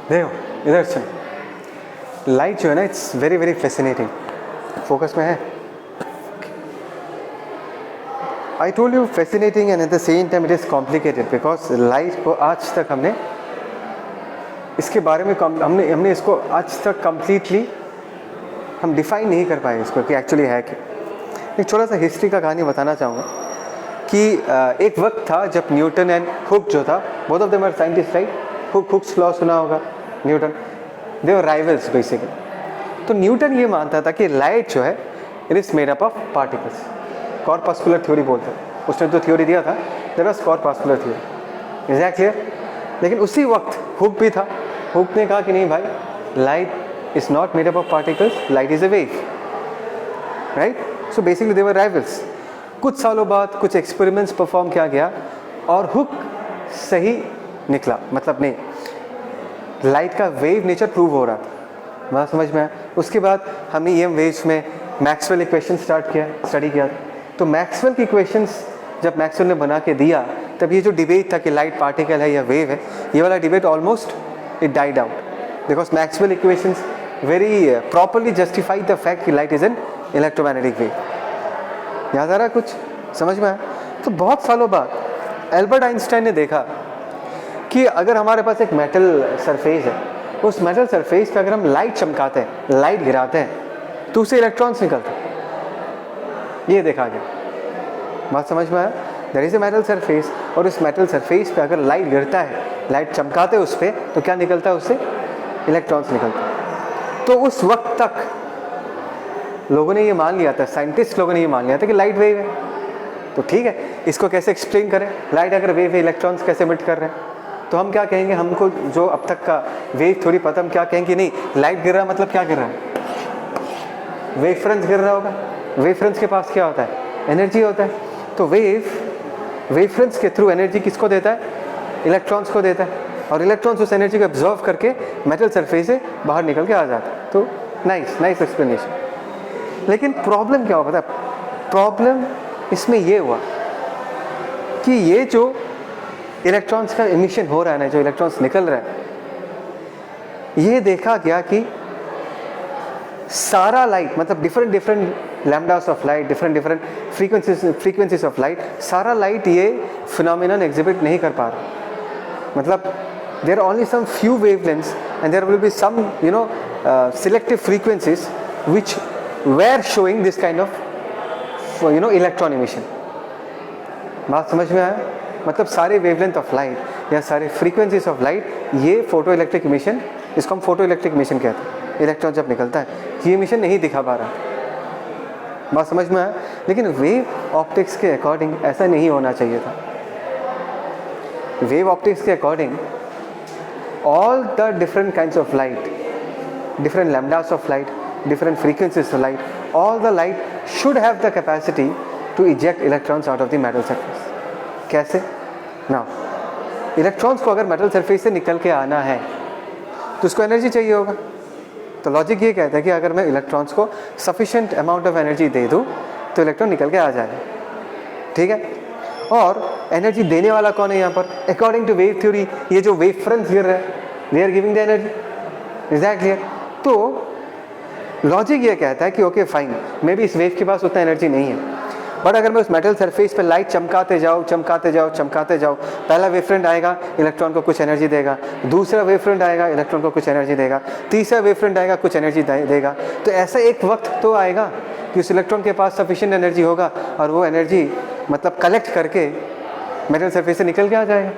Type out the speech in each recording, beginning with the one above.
देखो इधर से लाइट जो है ना, it's very very fascinating. Focus में है। I told you fascinating and at the same time it is complicated, because light को आज तक हमने इसके बारे में हमने इसको आज तक कम्प्लीटली हम डिफाइन नहीं कर पाए इसको कि एक्चुअली है क्या। एक छोटा सा हिस्ट्री का कहानी बताना चाहूँगा कि एक वक्त था जब न्यूटन एंड हुक जो था, both of them are scientist right. Hooke's law सुना होगा, Newton, they were rivals basically. तो न्यूटन ये मानता था कि लाइट जो है it is made up of particles, corpuscular theory बोलते हैं। उसने जो थ्योरी दिया था that was corpuscular theory. Is that clear? लेकिन उसी वक्त हुक भी था। हुक ने कहा कि नहीं भाई, light is not made up of particles, light is a wave, right. So basically they were rivals. कुछ सालों बाद कुछ एक्सपेरिमेंट्स परफॉर्म किया गया और हुक सही निकला, मतलब नहीं, लाइट का वेव नेचर प्रूव हो रहा था। बात समझ में आया? उसके बाद हमने ईएम वेव्स में मैक्सवेल इक्वेशन स्टडी किया। तो मैक्सवेल की इक्वेशंस जब मैक्सवेल ने बना के दिया, तब ये जो डिबेट था कि लाइट पार्टिकल है या वेव है, ये वाला debate almost it died out, because Maxwell equations very properly justified the fact कि light is an electromagnetic wave. याद आ रहा कुछ? समझ में आया? तो बहुत सालों बाद एल्बर्ट आइंस्टाइन ने देखा कि अगर हमारे पास एक मेटल सरफेस है, उस मेटल सरफेस पे अगर हम लाइट चमकाते हैं, लाइट गिराते हैं, तो उससे इलेक्ट्रॉन्स निकलते हैं। ये देखा गया। बात समझ में आया? There is a metal surface, और उस मेटल सरफेस पे अगर लाइट गिरता है, लाइट चमकाते हैं उस पर, तो क्या निकलता है? उससे इलेक्ट्रॉन्स निकलते हैं। तो उस वक्त तक लोगों ने ये मान लिया था, साइंटिस्ट लोगों ने ये मान लिया था कि लाइट वेव है। तो ठीक है, इसको कैसे एक्सप्लेन करें? लाइट अगर वेव है, इलेक्ट्रॉन्स कैसे एमिट कर रहे हैं? तो हम क्या कहेंगे, हमको जो अब तक का वेव थोड़ी पता, हम क्या कहेंगे, नहीं लाइट गिर रहा है मतलब क्या गिर रहा है? वेव फ्रंट गिर रहा होगा। वेव फ्रंट्स के पास क्या होता है? एनर्जी होता है। तो वेव फ्रंट्स के थ्रू एनर्जी किसको देता है? इलेक्ट्रॉन्स को देता है, और इलेक्ट्रॉन्स उस एनर्जी को एब्जॉर्व करके मेटल सरफेस से बाहर निकल के आ जाता है। तो नाइस एक्सप्लेनेशन। लेकिन प्रॉब्लम क्या हुआ पता है? प्रॉब्लम इसमें ये हुआ कि ये जो इलेक्ट्रॉन्स का एमिशन हो रहा है ना, जो इलेक्ट्रॉन्स निकल रहा है, ये देखा गया कि सारा लाइट, मतलब different lambdas of light, different frequencies of light, सारा लाइट ये फिनोमिनन एग्जिबिट नहीं कर पा रहा। मतलब there are only some few wavelengths and there will be some selective frequencies which were showing this kind of electron emission। बात समझ में आया? मतलब सारे वेवलेंथ ऑफ लाइट या सारे फ्रीक्वेंसीज ऑफ लाइट, ये फोटो इलेक्ट्रिक इमिशन, इसको हम फोटो इलेक्ट्रिक इमिशन कहते हैं। इलेक्ट्रॉन जब निकलता है, ये इमिशन नहीं दिखा पा रहा। बात समझ में आया? लेकिन वेव ऑप्टिक्स के अकॉर्डिंग ऐसा नहीं होना चाहिए था। वेव ऑप्टिक्स के according all the different kinds of light, different lambdas of light, different frequencies of light, all the light should have the capacity to eject electrons out of the metal surface। कैसे? Now, electrons को अगर metal surface से निकल के आना है तो उसको एनर्जी चाहिए होगा। तो लॉजिक ये कहता है कि अगर मैं इलेक्ट्रॉन्स को सफिशिएंट अमाउंट ऑफ एनर्जी दे दूँ तो इलेक्ट्रॉन निकल के आ जाएगा। ठीक है? और एनर्जी देने वाला कौन है यहाँ पर? अकॉर्डिंग टू वेव थ्योरी, ये जो वेव फ्रंट्स गिर रहे हैं, they are giving the energy. Is that clear? तो लॉजिक ये कहता है कि ओके फाइन, मे बी इस वेव के पास उतना एनर्जी नहीं है, बट अगर मैं उस मेटल सरफेस पे लाइट चमकाते जाऊँ, पहला वेव फ्रंट आएगा, इलेक्ट्रॉन को कुछ एनर्जी देगा, दूसरा वेव फ्रंट आएगा, इलेक्ट्रॉन को कुछ एनर्जी देगा, तीसरा वेव फ्रंट आएगा, कुछ एनर्जी देगा। तो ऐसा एक वक्त तो आएगा कि उस इलेक्ट्रॉन के पास सफिशिएंट एनर्जी होगा और वो एनर्जी मतलब कलेक्ट करके मेटल सरफेस से निकल के आ जाएगा।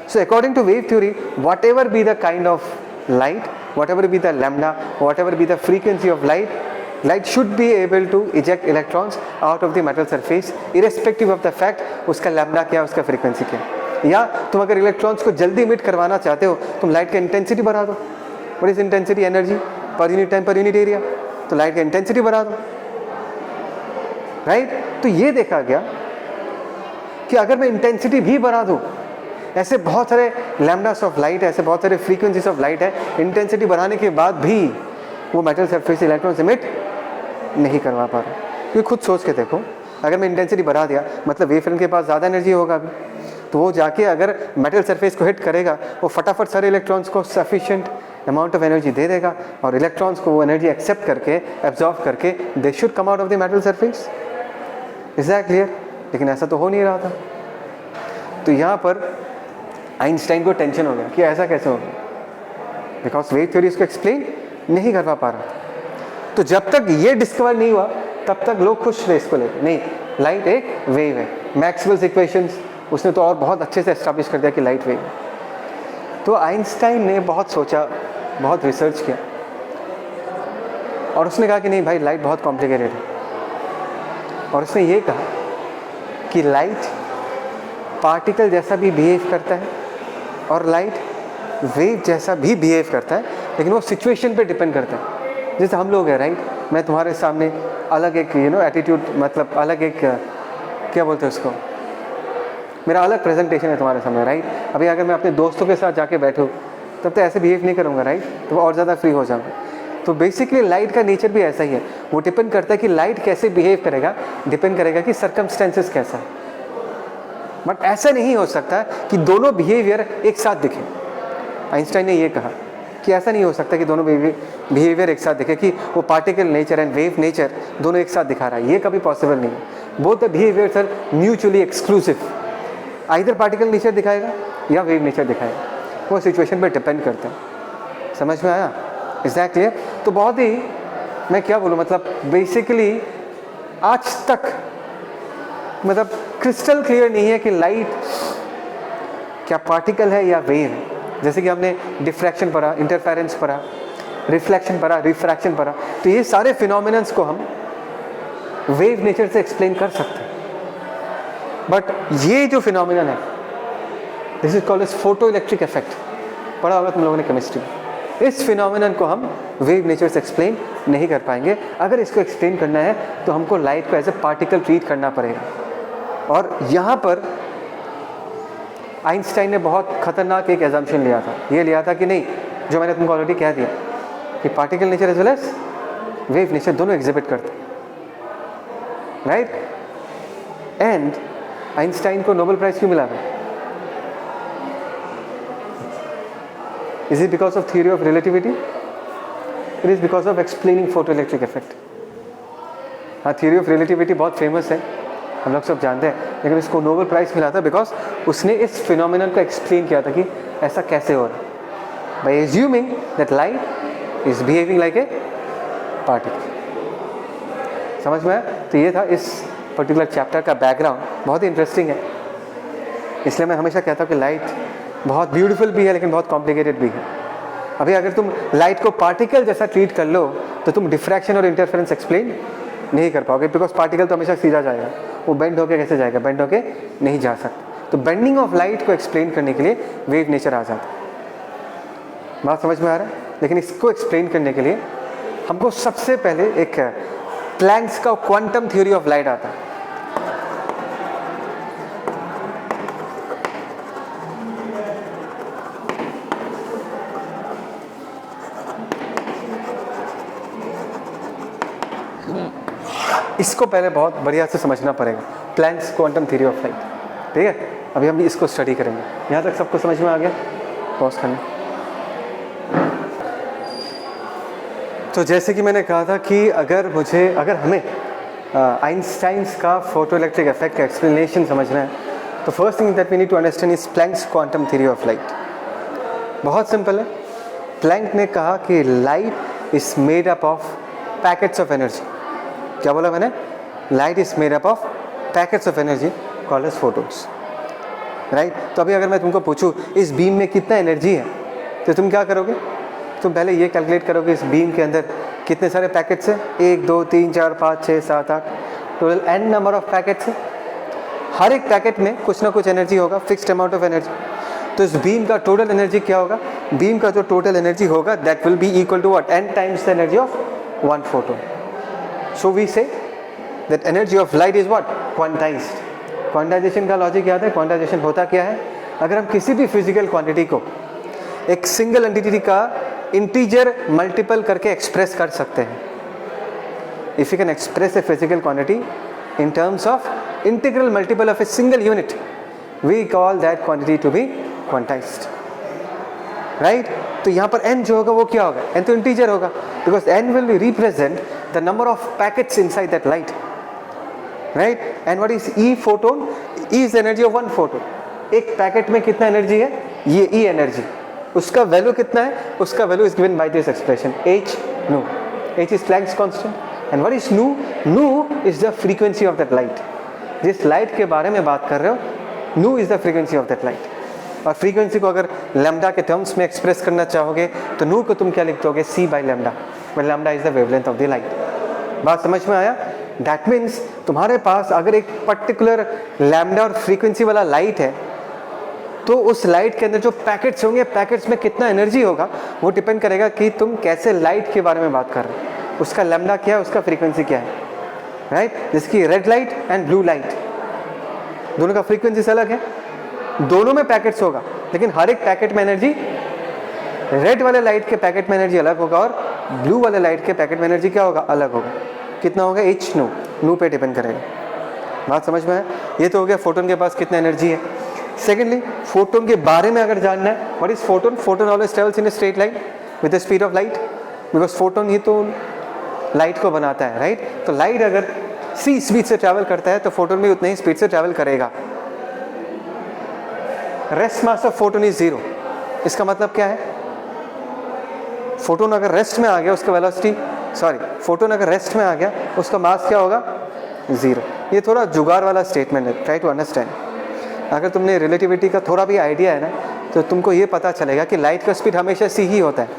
So according to wave theory, whatever be the kind of light, whatever be the lambda, whatever be the frequency of light, light should be able to eject electrons out of the metal surface irrespective of the fact उसका lambda क्या, उसका frequency क्या। या तुम अगर electrons को जल्दी emit करवाना चाहते हो, तुम लाइट का इंटेंसिटी बढ़ा दो। What is intensity? Energy per unit time per unit area. तो लाइट का इंटेंसिटी बढ़ा दो, राइट? तो ये देखा गया कि अगर मैं इंटेंसिटी भी बढ़ा दूँ, ऐसे बहुत सारे लैम्डास ऑफ लाइट, ऐसे बहुत सारे फ्रीक्वेंसीज ऑफ लाइट है, इंटेंसिटी बढ़ाने के बाद भी वो मेटल सरफेस से इलेक्ट्रॉन एमिट नहीं करवा पा रहा। क्योंकि खुद सोच के देखो, अगर मैं इंटेंसिटी बढ़ा दिया मतलब वेव फ्रंट के पास ज़्यादा एनर्जी होगा अभी, तो वो जाके अगर मेटल सरफेस को हिट करेगा, वो फटाफट सारे इलेक्ट्रॉन्स को सफिशिएंट अमाउंट ऑफ एनर्जी दे देगा और इलेक्ट्रॉन्स को वो एनर्जी एक्सेप्ट करके, एब्जॉर्ब करके, they should come out of the metal surface. Is that clear? लेकिन ऐसा तो हो नहीं रहा था। तो यहाँ पर आइंस्टाइन को टेंशन हो गया कि ऐसा कैसे हो गया, बिकॉज वेव थ्योरी इसको एक्सप्लेन नहीं कर पा रहा था। तो जब तक ये डिस्कवर नहीं हुआ तब तक लोग खुश थे इसको लेकर, नहीं लाइट एक वेव है। मैक्सवेल्स इक्वेशंस उसने तो और बहुत अच्छे से एस्टैब्लिश कर दिया कि लाइट वेव है। तो आइंस्टाइन ने बहुत सोचा, बहुत रिसर्च किया और उसने कहा कि नहीं भाई, लाइट बहुत कॉम्प्लिकेटेड है। और उसने ये कहा कि लाइट पार्टिकल जैसा भी बिहेव करता है और लाइट वेव जैसा भी बिहेव करता है, लेकिन वो सिचुएशन पे डिपेंड करता है। जैसे हम लोग हैं, राइट, मैं तुम्हारे सामने अलग एक एटीट्यूड, मतलब अलग एक क्या बोलते हैं उसको, मेरा अलग प्रेजेंटेशन है तुम्हारे सामने, राइट। अभी अगर मैं अपने दोस्तों के साथ जाके बैठूँ तब तो ऐसे बिहेव नहीं करूँगा, राइट, तो और ज़्यादा फ्री हो जाऊँगा। तो बेसिकली लाइट का नेचर भी ऐसा ही है, वो डिपेंड करता है कि लाइट कैसे बिहेव करेगा, डिपेंड करेगा कि सर्कमस्टेंसेस कैसा है। बट ऐसा नहीं हो सकता कि दोनों बिहेवियर एक साथ दिखे। आइंस्टाइन ने ये कहा कि ऐसा नहीं हो सकता कि दोनों बिहेवियर एक साथ दिखे, कि वो particle nature and wave nature दोनों एक साथ दिखा रहा है, ये कभी पॉसिबल नहीं है। Both the behaviours are mutually exclusive. Either particle nature दिखाएगा या वेव नेचर दिखाएगा, वो सिचुएशन पर डिपेंड करता है। समझ में आया? Is that clear? तो बहुत ही, मैं क्या बोलूँ, मतलब बेसिकली आज तक मतलब क्रिस्टल क्लियर नहीं है कि लाइट क्या पार्टिकल है या वेव है। जैसे कि हमने डिफ्रैक्शन पढ़ा, इंटरफेरेंस पढ़ा, रिफ्लेक्शन पढ़ा, रिफ्रैक्शन पढ़ा, तो ये सारे फिनोमिनन्स को हम वेव नेचर से एक्सप्लेन कर सकते हैं। बट ये जो फिनोमिनन है, this is called as photo electric effect, पढ़ा होगा तुम लोगों ने केमिस्ट्री में। इस फिनोमिनन को हम वेव नेचर से एक्सप्लेन नहीं कर पाएंगे। अगर इसको एक्सप्लेन करना है तो हमको लाइट को एज ए पार्टिकल ट्रीट करना पड़ेगा। और यहाँ पर आइंस्टाइन ने बहुत खतरनाक एक एजम्पशन लिया था। ये लिया था कि नहीं, जो मैंने तुमको ऑलरेडी कह दिया कि particle nature as well as wave nature दोनों एग्जिबिट करते हैं, राइट। एंड आइंस्टाइन को नोबेल प्राइज क्यों मिला था? Is it because of theory of relativity? It is because of explaining photo electric effect. हाँ, थ्योरी ऑफ रिलेटिविटी बहुत famous है, हम लोग सब जानते हैं, लेकिन इसको नोबेल प्राइज मिला था बिकॉज उसने इस फिनोमिनन को एक्सप्लेन किया था कि ऐसा कैसे हो रहा है, by assuming that light is behaving like a particle. समझ में आया? तो ये था इस पर्टिकुलर चैप्टर का बैकग्राउंड। बहुत ही इंटरेस्टिंग है, इसलिए मैं हमेशा कहता हूँ कि लाइट बहुत ब्यूटीफुल भी है लेकिन बहुत कॉम्प्लिकेटेड भी है। अभी अगर तुम लाइट को पार्टिकल जैसा ट्रीट कर लो तो तुम डिफ्रैक्शन और इंटरफेरेंस एक्सप्लेन नहीं कर पाओगे, बिकॉज पार्टिकल तो हमेशा सीधा जाएगा, वो बेंड होके कैसे जाएगा? बेंड होके नहीं जा सकता। तो बेंडिंग ऑफ लाइट को एक्सप्लेन करने के लिए वेव नेचर आ जाता है। बात समझ में आ रहा है? लेकिन इसको एक्सप्लेन करने के लिए हमको सबसे पहले एक प्लैंक्स का क्वांटम थ्योरी ऑफ लाइट आता है। इसको पहले बहुत बढ़िया से समझना पड़ेगा, Planck's quantum theory of light, ठीक है। अभी हम इसको स्टडी करेंगे। यहाँ तक सबको समझ में आ गया? पॉज करना। तो जैसे कि मैंने कहा था कि अगर हमें आइंस्टाइन्स का फोटो इलेक्ट्रिक इफेक्ट का एक्सप्लेनेशन समझना है तो first thing that we need to understand is Planck's quantum theory of light. बहुत सिंपल है। प्लैंक ने कहा कि light is made up of packets of energy. क्या बोला मैंने? Light is made up of packets of energy called as photons, right. तो अभी अगर मैं तुमको पूछूं इस बीम में कितना एनर्जी है तो तुम क्या करोगे? तुम पहले ये कैलकुलेट करोगे इस बीम के अंदर कितने सारे पैकेट्स हैं, 1 2 3 4 5 6 7 8, total n number of packets है। हर एक पैकेट में कुछ ना कुछ एनर्जी होगा, फिक्स्ड अमाउंट ऑफ एनर्जी। तो इस बीम का टोटल एनर्जी क्या होगा? बीम का जो टोटल एनर्जी होगा that will be equal to what? n times the energy of one photon. So we say that energy of light is what? Quantized. Quantization का logic याद है? Quantization होता क्या है? अगर हम किसी भी फिजिकल क्वांटिटी को एक सिंगल एंटिटी का इंटीजर मल्टीपल करके एक्सप्रेस कर सकते हैं। If you can express a physical quantity in terms of integral multiple of a single unit, we call that quantity to be quantized, right. तो यहाँ पर n जो होगा वो क्या होगा, n तो इंटीजर होगा, because n will represent the number of packets inside that light, right. And what is E photon, E is energy of one photon. एक पैकेट में कितना एनर्जी है, ये E एनर्जी, उसका वैल्यू कितना है, उसका value is given by this expression h nu। h is Planck's constant and what is nu, nu is the frequency of that light. जिस लाइट के बारे में बात कर रहे हो, nu is the frequency of that light. और frequency को अगर लैम्डा के टर्म्स में एक्सप्रेस करना चाहोगे तो nu को तुम क्या लिख दोगे, c by lambda, where lambda is the wavelength of the light. बात समझ में आया? दैट मीन्स तुम्हारे पास अगर एक पर्टिकुलर लैम्डा और फ्रीक्वेंसी वाला लाइट है तो उस लाइट के अंदर जो पैकेट्स होंगे, पैकेट्स में कितना एनर्जी होगा वो डिपेंड करेगा कि तुम कैसे लाइट के बारे में बात कर रहे हो, उसका लैम्डा क्या है, उसका फ्रीक्वेंसी क्या है, राइट। जिसकी red light and blue light दोनों का फ्रीक्वेंसी अलग है, दोनों में पैकेट्स होगा, लेकिन हर एक पैकेट में एनर्जी, रेड वाले लाइट के पैकेट में एनर्जी अलग होगा और ब्लू वाले लाइट के पैकेट में एनर्जी क्या होगा, अलग होगा। कितना होगा, h nu, nu पे डिपेंड करेगा। बात समझ में है? ये तो हो गया फोटोन के पास कितना एनर्जी है। सेकेंडली, फोटोन के बारे में अगर जानना है, what is photon, photon always travels in a straight line with the speed of light, because photon ही तो लाइट को बनाता है, राइट। तो लाइट अगर c स्पीड से ट्रैवल करता है तो फोटोन भी उतने ही स्पीड से ट्रैवल करेगा। Rest mass of photon is 0। इसका मतलब क्या है, फोटोन अगर रेस्ट में आ गया उसका वेलोसिटी, फोटोन अगर रेस्ट में आ गया उसका मास क्या होगा, 0। ये थोड़ा जुगाड़ वाला स्टेटमेंट है, ट्राई टू अंडरस्टैंड। अगर तुमने रिलेटिविटी का थोड़ा भी आइडिया है ना तो तुमको ये पता चलेगा कि लाइट का स्पीड हमेशा c ही होता है,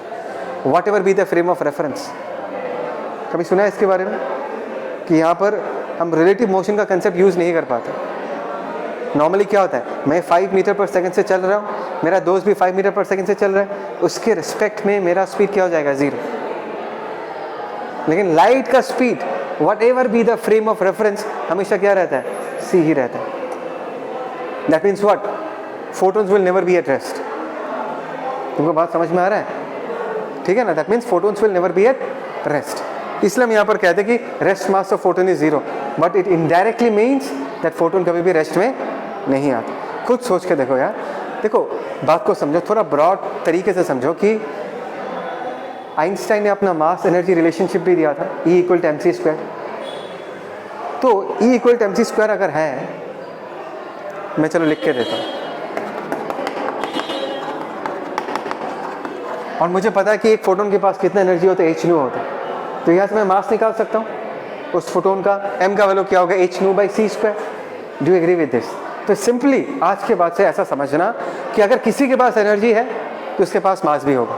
what ever be the frame of reference. कभी सुना है इसके बारे में कि यहाँ पर हम रिलेटिव मोशन का कंसेप्ट यूज़ नहीं कर पाते। नॉर्मली क्या होता है, मैं 5 मीटर पर सेकंड से चल रहा हूँ, मेरा दोस्त भी 5 मीटर पर सेकंड से चल रहा है, उसके रिस्पेक्ट में मेरा स्पीड क्या हो जाएगा, 0। लेकिन लाइट का speed what ever be the frame of reference हमेशा क्या रहता है, c ही रहता है। That means what, photons will never be at rest. तुमको बात समझ में आ रहा है? ठीक है ना। That means photons will never be at rest. इसलिए हम यहाँ पर कहते हैं कि rest mass of photon is 0, but it indirectly means that photon कभी भी रेस्ट में नहीं आता। खुद सोच के देखो यार, देखो बात को समझो, थोड़ा ब्रॉड तरीके से समझो कि आइंस्टाइन ने अपना मास एनर्जी रिलेशनशिप भी दिया था, E = mc²। तो E = mc² अगर है, मैं चलो लिख के देता हूँ, और मुझे पता है कि एक फोटोन के पास कितना एनर्जी होता है, h nu होता है, तो यहाँ से मैं मास निकाल सकता हूँ उस फोटोन का, m का वैल्यू क्या होगा, h nu by c²। Do you agree with this? तो सिंपली आज के बाद से ऐसा समझना कि अगर किसी के पास एनर्जी है तो उसके पास मास भी होगा,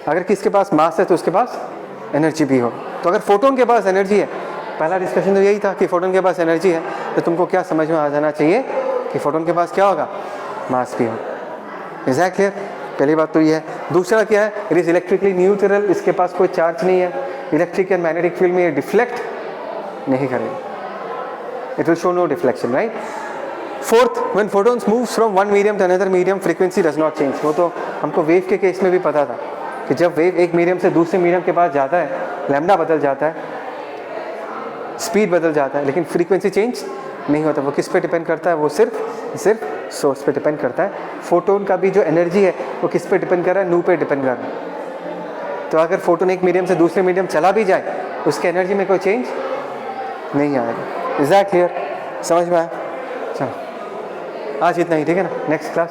अगर किसी के पास मास है तो उसके पास एनर्जी भी होगा। तो अगर फोटोन के पास एनर्जी है, पहला डिस्कशन तो यही था कि फोटोन के पास एनर्जी है, तो तुमको क्या समझ में आ जाना चाहिए कि फोटोन के पास क्या होगा, मास भी होगा। Is that clear? पहली बात तो ये है। दूसरा क्या है, इट इज इलेक्ट्रिकली न्यूट्रल, इसके पास कोई चार्ज नहीं है, इलेक्ट्रिक एंड मैग्नेटिक फील्ड में ये डिफ्लेक्ट नहीं करेगा, it will show no deflection, right. Fourth, when photons moves from one medium to another medium, frequency does not change. वो तो हमको वेव के केस में भी पता था कि जब वेव एक मीडियम से दूसरे मीडियम के पास जाता है, लैम्डा बदल जाता है, स्पीड बदल जाता है, लेकिन फ्रीक्वेंसी चेंज नहीं होता। वो किस पे डिपेंड करता है, वो सिर्फ सोर्स पे डिपेंड करता है। फोटोन का भी जो एनर्जी है वो किस पे डिपेंड कर रहा है, नू पे डिपेंड कर रहा है। तो अगर फोटोन एक मीडियम से दूसरे मीडियम चला भी जाए, उसके एनर्जी में कोई चेंज नहीं आएगा। Is that clear? समझ में आया? चलो आज इतना ही, ठीक है ना। Next class